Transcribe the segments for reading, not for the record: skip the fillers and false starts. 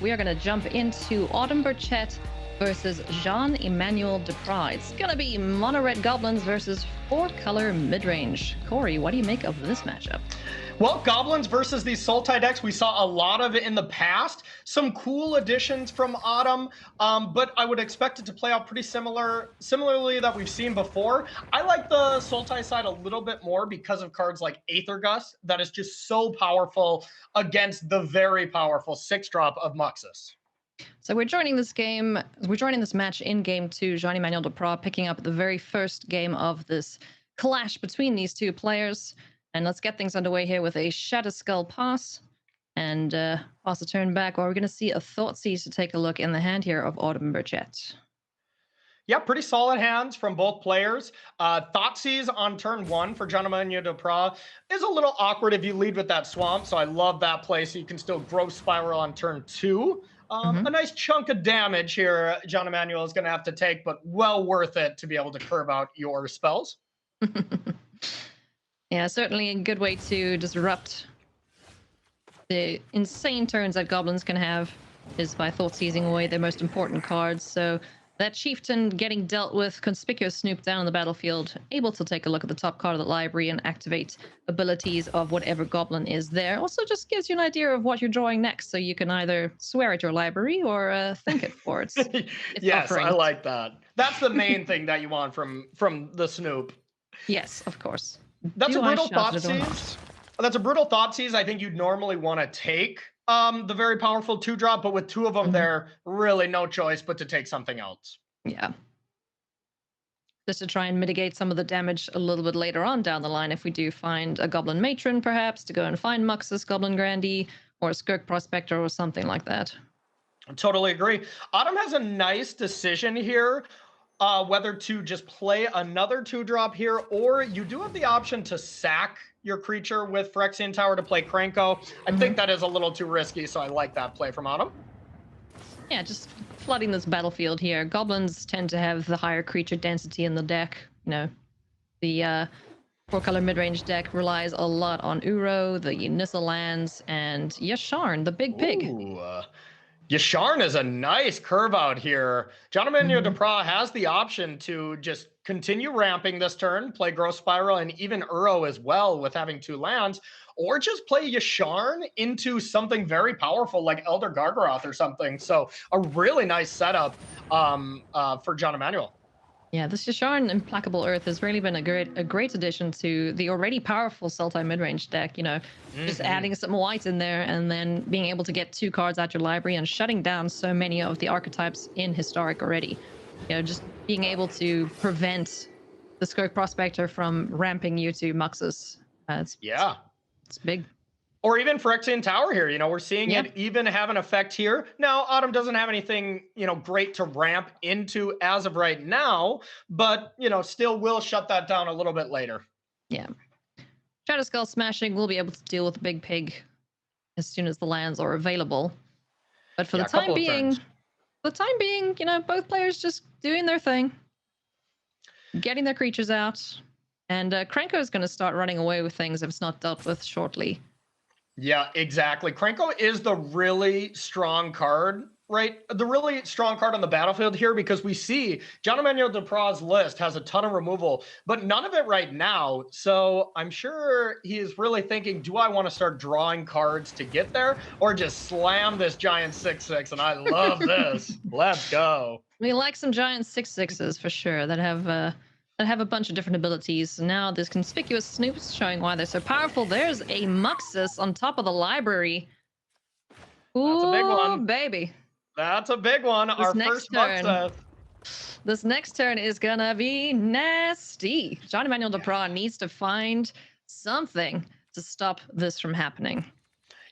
we are going to jump into Autumn Burchett versus Jean-Emmanuel Depraz. It's going to be Mono Red Goblins versus Four Color Midrange. Corey, what do you make of this matchup? Well, Goblins versus these Sultai decks, we saw a lot of it in the past. Some cool additions from Autumn, but I would expect it to play out pretty similarly that we've seen before. I like the Sultai side a little bit more because of cards like Aether Gust that is just so powerful against the very powerful 6-drop of Muxus. So we're joining this match in game 2. Jean-Emmanuel Depraz picking up the very first game of this clash between these two players. And let's get things underway here with a Shadow Skull pass and pass a turn back, where we're going to see a Thoughtseize to take a look in the hand here of Autumn Burchett. Yeah, pretty solid hands from both players. Thoughtseize on turn 1 for Jean-Emmanuel Depraz is a little awkward if you lead with that Swamp, so I love that play, so you can still Growth Spiral on turn 2. A nice chunk of damage here Jean-Emmanuel is going to have to take, but well worth it to be able to curve out your spells. Yeah, certainly a good way to disrupt the insane turns that Goblins can have is by Thoughtseizing away their most important cards. So that Chieftain getting dealt with, Conspicuous Snoop down on the battlefield, able to take a look at the top card of the library and activate abilities of whatever Goblin is there. Also just gives you an idea of what you're drawing next, so you can either swear at your library or thank it for its Yes, offerings. I like that. That's the main thing that you want from the Snoop. Yes, of course. That's a brutal Thoughtseize. That's a brutal Thoughtseize. I think you'd normally want to take the very powerful 2-drop, but with 2 of them there, really no choice but to take something else. Yeah. Just to try and mitigate some of the damage a little bit later on down the line, if we do find a Goblin Matron, perhaps, to go and find Muxus, Goblin Grandee, or a Skirk Prospector or something like that. I totally agree. Autumn has a nice decision here. Whether to just play another 2-drop here, or you do have the option to sack your creature with Phyrexian Tower to play Krenko. I think that is a little too risky, so I like that play from Autumn. Yeah, just flooding this battlefield here. Goblins tend to have the higher creature density in the deck. You know, the 4-color midrange deck relies a lot on Uro, the Nissa lands, and Yasharn, the big pig. Ooh, Yasharn is a nice curve out here. Jean-Emmanuel Depraz has the option to just continue ramping this turn, play Growth Spiral, and even Uro as well with having 2 lands, or just play Yasharn into something very powerful like Elder Gargaroth or something. So a really nice setup for Jean-Emmanuel. Yeah, this Yasharn Implacable Earth has really been a great addition to the already powerful Sultai midrange deck. You know, just adding some white in there and then being able to get 2 cards out your library and shutting down so many of the archetypes in Historic already. You know, just being able to prevent the Skirk Prospector from ramping you to Muxus. It's big. Or even Phyrexian Tower here. You know, we're seeing it even have an effect here. Now, Autumn doesn't have anything, you know, great to ramp into as of right now, but, you know, still will shut that down a little bit later. Yeah. Shadow Skull smashing will be able to deal with the big pig as soon as the lands are available. But for the time being, you know, both players just doing their thing, getting their creatures out, and Krenko is going to start running away with things if it's not dealt with shortly. Yeah, exactly. Krenko is the really strong card, right? The really strong card on the battlefield here, because we see Jean-Emmanuel Depraz's list has a ton of removal, but none of it right now. So I'm sure he is really thinking, do I want to start drawing cards to get there, or just slam this giant 6/6? And I love this. Let's go. We like some giant 6/6s for sure that have a bunch of different abilities. Now this Conspicuous Snoop's showing why they're so powerful. There's a Muxus on top of the library. Ooh, that's a big one, baby. That's a big one. Our first Muxus. This next turn is gonna be nasty. Jean-Emmanuel Depraz needs to find something to stop this from happening.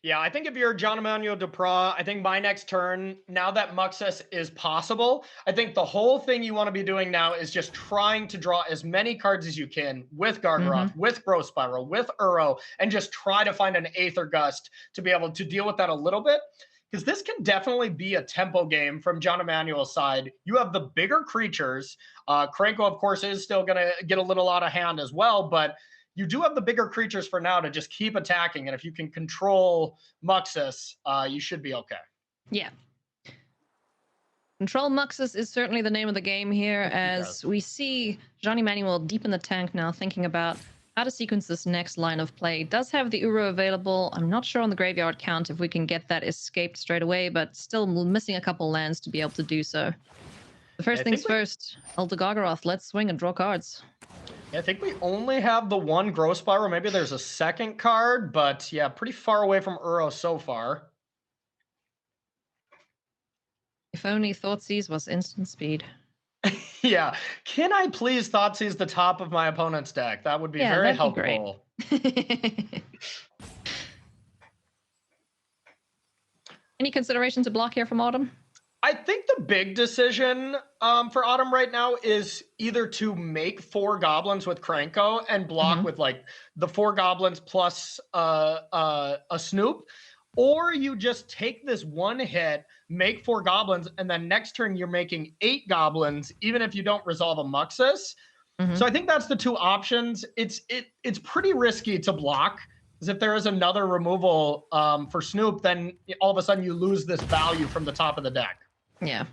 Yeah, I think if you're Jean-Emmanuel Depraz, I think my next turn, now that Muxus is possible, I think the whole thing you want to be doing now is just trying to draw as many cards as you can with Gargaroth, with Growth Spiral, with Uro, and just try to find an Aether Gust to be able to deal with that a little bit. Because this can definitely be a tempo game from Jean-Emmanuel's side. You have the bigger creatures. Krenko, of course, is still going to get a little out of hand as well, but you do have the bigger creatures for now to just keep attacking. And if you can control Muxus, you should be okay. Yeah. Control Muxus is certainly the name of the game here, as we see Jean-Emmanuel deep in the tank now, thinking about how to sequence this next line of play. Does have the Uro available. I'm not sure on the graveyard count if we can get that escaped straight away, but still missing a couple lands to be able to do so. The first things first, Elder Gargaroth, let's swing and draw cards. I think we only have the one Growth Spiral. Maybe there's a second card, but yeah, pretty far away from Uro so far. If only Thoughtseize was instant speed. Yeah. Can I please Thoughtseize the top of my opponent's deck? That would be very helpful. Any consideration to block here from Autumn? I think the big decision for Autumn right now is either to make 4 goblins with Kranko and block with like the 4 goblins plus a Snoop, or you just take this one hit, make 4 goblins, and then next turn you're making 8 goblins, even if you don't resolve a Muxus. So I think that's the 2 options. It's pretty risky to block, because if there is another removal for Snoop, then all of a sudden you lose this value from the top of the deck. Yeah.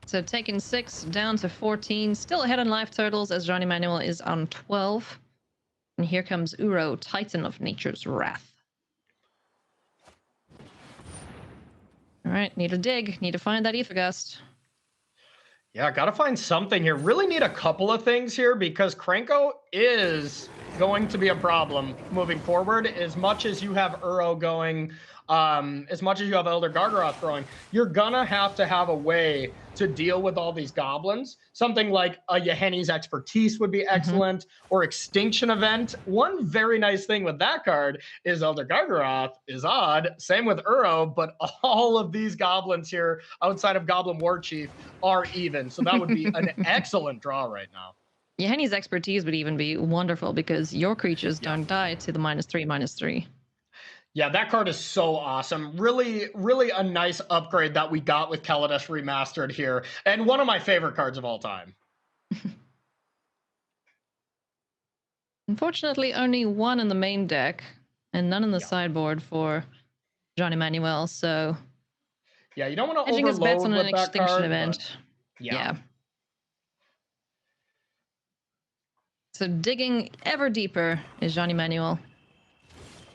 So taking 6 down to 14, still ahead in life totals as Jean-Emmanuel is on 12. And here comes Uro, Titan of Nature's Wrath. All right, need to dig, need to find that Ether Gust. Yeah, gotta find something here. Really need a couple of things here, because Kranko is going to be a problem moving forward. As much as you have Uro going, as much as you have Elder Gargaroth throwing, you're gonna have to have a way to deal with all these goblins. Something like a Yeheni's Expertise would be excellent, or Extinction Event. One very nice thing with that card is Elder Gargaroth is odd. Same with Uro, but all of these goblins here outside of Goblin War Chief are even. So that would be an excellent draw right now. Yeheni's Expertise would even be wonderful because your creatures don't die to the -3/-3. Yeah, that card is so awesome. Really, really a nice upgrade that we got with Kaladesh Remastered here. And one of my favorite cards of all time. Unfortunately, only 1 in the main deck and none in the sideboard for Jean-Emmanuel, so... Yeah, you don't want to hedging his bets on overload an with that Extinction card, Event. Yeah. So digging ever deeper is Jean-Emmanuel.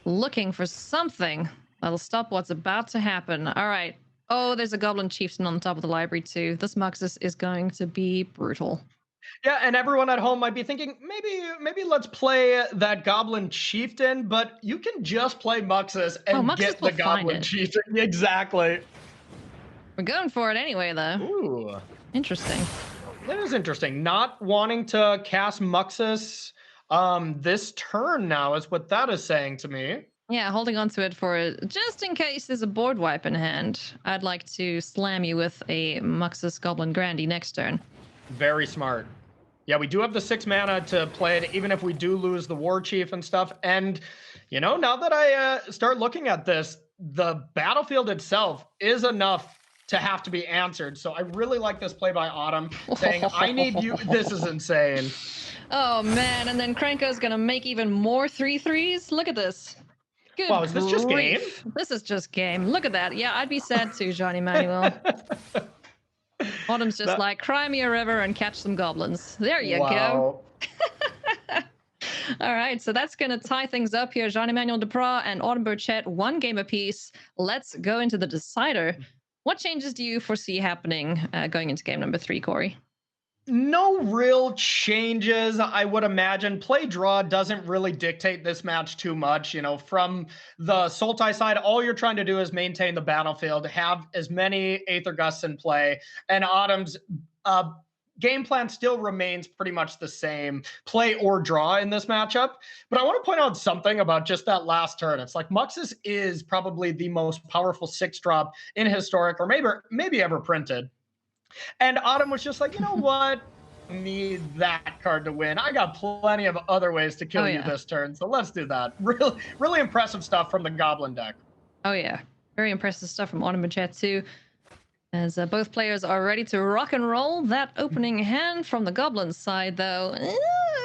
Looking for something that'll stop what's about to happen. All right. Oh, there's a Goblin Chieftain on the top of the library too. This Muxus is going to be brutal. Yeah, and everyone at home might be thinking, maybe let's play that Goblin Chieftain, but you can just play Muxus and Muxus get the Goblin Chieftain. Exactly. We're going for it anyway, though. Ooh. Interesting. That is interesting. Not wanting to cast Muxus this turn now is what that is saying to me. Yeah, holding on to it for just in case there's a board wipe in hand. I'd like to slam you with a Muxus Goblin Grandy next turn. Very smart. Yeah, we do have the 6 mana to play it, even if we do lose the War Chief and stuff. And, you know, now that I start looking at this, the battlefield itself is enough to have to be answered. So I really like this play by Autumn, saying, I need you. This is insane. Oh, man. And then Kranko's going to make even more 3/3s. Look at this. Good wow, is this just game? This is just game. Look at that. Yeah, I'd be sad too, Jean-Emmanuel. Autumn's just like, cry me a river and catch some goblins. There you go. All right, so that's going to tie things up here. Jean-Emmanuel Depraz and Autumn Burchett, 1 game apiece. Let's go into the decider. What changes do you foresee happening going into game number 3, Corey? No real changes, I would imagine. Play draw doesn't really dictate this match too much. You know, from the Sultai side, all you're trying to do is maintain the battlefield, have as many Aether Gusts in play, and Autumn's game plan still remains pretty much the same, play or draw in this matchup. But I want to point out something about just that last turn. It's like Muxus is probably the most powerful 6-drop in Historic, or maybe ever printed. And Autumn was just like, you know what? Need that card to win. I got plenty of other ways to kill you this turn, so let's do that. Really, really impressive stuff from the Goblin deck. Oh yeah, very impressive stuff from Autumn Burchett too. As both players are ready to rock and roll. That opening hand from the Goblin side, though,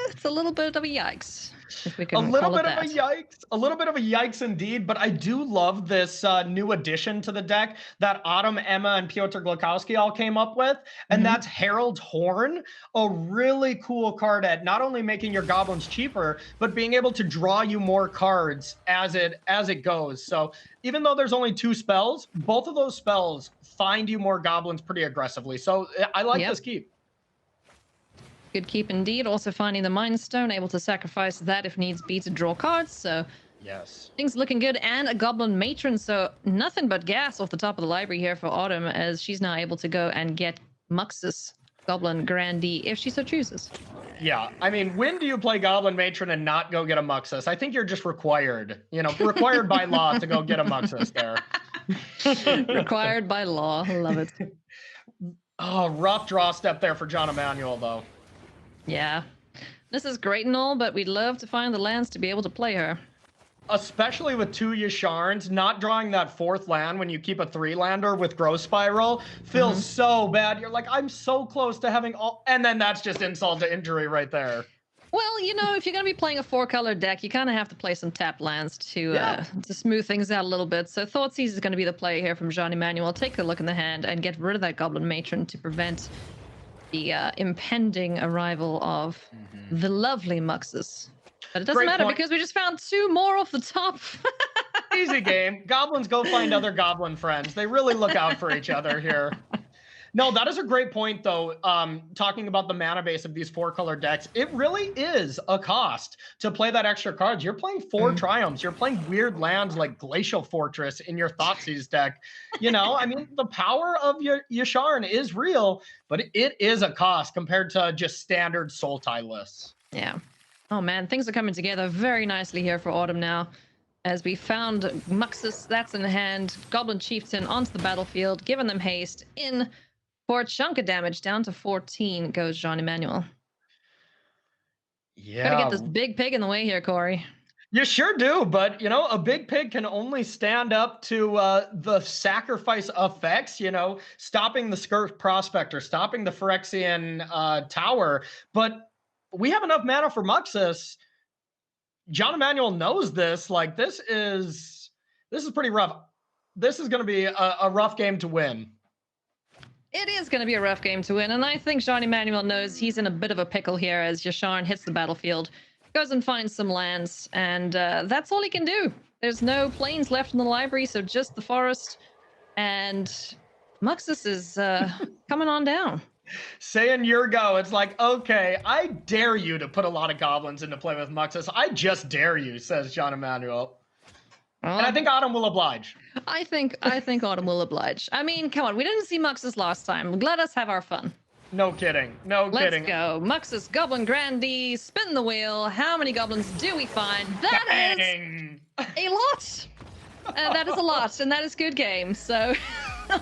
it's a little bit of a yikes. if we A can little call it bit of a that. yikes, a little bit of a yikes indeed, but I do love this new addition to the deck that Autumn, Emma, and Piotr Glukowski all came up with, and that's Herald Horn, a really cool card at not only making your goblins cheaper, but being able to draw you more cards as it goes. So even though there's only 2 spells, both of those spells find you more goblins pretty aggressively. So I like this keep. Good keep indeed. Also finding the Mind Stone, able to sacrifice that if needs be to draw cards. So yes, things looking good. And a Goblin Matron. So nothing but gas off the top of the library here for Autumn, as she's now able to go and get Muxus Goblin Grandee if she so chooses. Yeah, I mean, when do you play Goblin Matron and not go get a Muxus? I think you're just required, required by law to go get a Muxus there. Required by law. Love it. Oh, rough draw step there for Jean-Emmanuel, though. Yeah. This is great and all, but we'd love to find the lands to be able to play her. Especially with 2 Yasharns, not drawing that 4th land when you keep a 3-lander with Growth Spiral feels so bad. You're like, I'm so close to having all... And then that's just insult to injury right there. Well, if you're going to be playing a 4-color deck, you kind of have to play some tapped lands to smooth things out a little bit. So Thoughtseize is going to be the play here from Jean-Emmanuel. Take a look in the hand and get rid of that Goblin Matron to prevent the impending arrival of the lovely Muxus. But it doesn't matter because we just found 2 more off the top. Easy game. Goblins go find other goblin friends. They really look out for each other here. No, that is a great point, though. Talking about the mana base of these 4-color decks, it really is a cost to play that extra cards. You're playing 4 Triumphs. You're playing weird lands like Glacial Fortress in your Thoughtseize deck. I mean, the power of your Yasharn is real, but it is a cost compared to just standard Sultai lists. Yeah. Oh, man, things are coming together very nicely here for Autumn now. As we found Muxus, that's in hand, Goblin Chieftain onto the battlefield, giving them haste in... For a chunk of damage, down to 14 goes Jean-Emmanuel. Yeah. Gotta get this big pig in the way here, Corey. You sure do, but, a big pig can only stand up to the sacrifice effects, stopping the Skirk Prospector, stopping the Phyrexian Tower. But we have enough mana for Muxus. Jean-Emmanuel knows this. Like, this is pretty rough. This is going to be a rough game to win. It is going to be a rough game to win, and I think Jean-Emmanuel knows he's in a bit of a pickle here as Yasharn hits the battlefield, goes and finds some lands, and that's all he can do. There's no plains left in the library, so just the forest, and Muxus is coming on down. Saying your go, it's like, okay, I dare you to put a lot of goblins into play with Muxus. I just dare you, says Jean-Emmanuel. And I think Autumn will oblige. I think Autumn will oblige. I mean, come on, we didn't see Muxus last time. Let us have our fun. No kidding. Let's go. Muxus, Goblin Grandee, spin the wheel. How many goblins do we find? That is a lot. That is a lot, and that is good game. So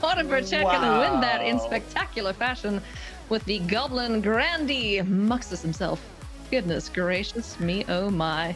Autumn Burchett gonna win that in spectacular fashion with the Goblin Grandee, Muxus himself. Goodness gracious me, oh my.